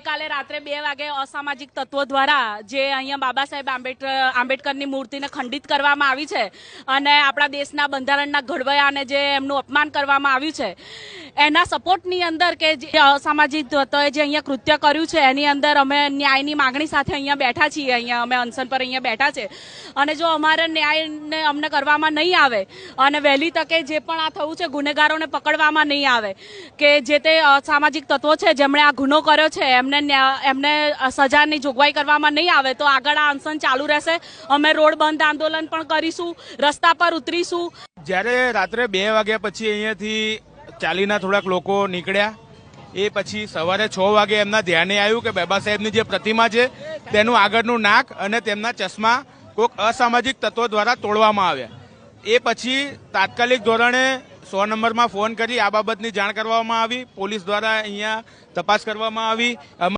કાલે રાત્રે 2 વાગે અસામાજિક તત્વો દ્વારા જે અહીંયા બાબા સાહેબ આંબેડકરની મૂર્તિને ખંડિત કરવામાં આવી છે અને આપણા દેશના બંધારણના ઘડવૈયાને જે એમનું અપમાન કરવામાં આવ્યું છે એના સપોર્ટની અંદર કે જે અસામાજિક તત્વોએ જે અહીંયા કૃત્ય કર્યું છે એની અંદર અમે ન્યાયની માગણી સાથે અહીંયા બેઠા છીએ। અહીંયા અમે અનશન પર અહીંયા બેઠા છે અને જો અમારે ન્યાયને અમને કરવામાં નહીં આવે અને વહેલી તકે જે પણ આ થયું છે ગુનેગારોને પકડવામાં નહીં આવે કે જે તે અસામાજિક તત્વો છે જેમણે આ ગુનો કર્યો છે એમને સજાની જોગવાઈ કરવામાં નહીં આવે તો આગળ આ અનશન ચાલુ રહેશે। અમે રોડ બંધ આંદોલન પણ કરીશું, રસ્તા પર ઉતરીશું। જ્યારે રાત્રે 2 વાગ્યા પછી અહીંયાથી ચાલીના થોડાક લોકો નીકળ્યા એ પછી સવારે 6 વાગે એમના ધ્યાને આવ્યું કે બાબા સાહેબની જે પ્રતિમા છે તેનું આગળનું નાક અને તેમના ચશ્મા કોઈક અસામાજિક તત્વો દ્વારા તોડવામાં આવ્યા। એ પછી તાત્કાલિક ધોરણે 100 નંબરમાં ફોન કરી આ બાબતની જાણ કરવામાં આવી। પોલીસ દ્વારા અહીંયા તપાસ કરવામાં આવી।